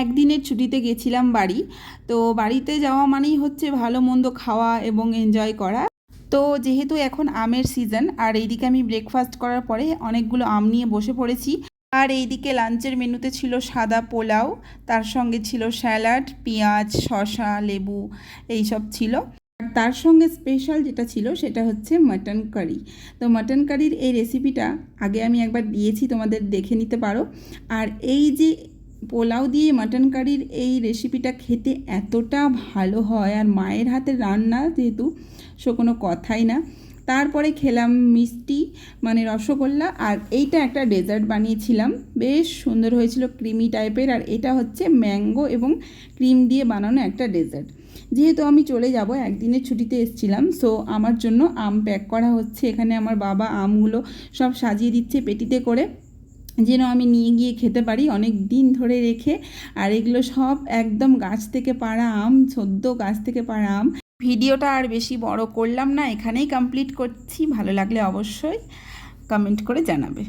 একদিনের ছুটিতে গেছিলাম বাড়ি। তো বাড়িতে যাওয়া মানেই হচ্ছে ভালো মন্দ খাওয়া এবং এনজয় করা। তো যেহেতু এখন আমের সিজন, আর এইদিকে আমি ব্রেকফাস্ট করার পরে অনেকগুলো আম নিয়ে বসে পড়েছি। আর এইদিকে লাঞ্চের মেনুতে ছিল সাদা পোলাও, তার সঙ্গে ছিল স্যালাড, পেঁয়াজ, শসা, লেবু, এইসব ছিল। আর তার সঙ্গে স্পেশাল যেটা ছিল সেটা হচ্ছে মাটন কারি। তো মাটন কারির এই রেসিপিটা আগে আমি একবার দিয়েছি, তোমাদের দেখে নিতে পারো। আর এই যে পোলাও দিয়ে মাটন কারির এই রেসিপিটা খেতে এতটা ভালো হয়, আর মায়ের হাতের রান্না যেহেতু, সো কোনো কথাই না। তারপরে খেলাম মিষ্টি, মানে রসগোল্লা, আর এইটা একটা ডেজার্ট বানিয়েছিলাম, বেশ সুন্দর হয়েছিল, ক্রিমি টাইপের। আর এটা হচ্ছে ম্যাঙ্গো এবং ক্রিম দিয়ে বানানো একটা ডেজার্ট। যেহেতু আমি চলে যাব, একদিনের ছুটিতে এসেছিলাম, সো আমার জন্য আম প্যাক করা হচ্ছে। এখানে আমার বাবা আমগুলো সব সাজিয়ে দিচ্ছে পেটিতে করে, যেন আমি নিয়ে গিয়ে খেতে পারি অনেক দিন ধরে রেখে। আর এগুলো সব একদম গাছ থেকে পাড়া আম, সদ্য গাছ থেকে পাড়া আম। ভিডিওটা আর বেশি বড় করলাম না, এখানেই কমপ্লিট করছি। ভালো লাগলে অবশ্যই কমেন্ট করে জানাবে।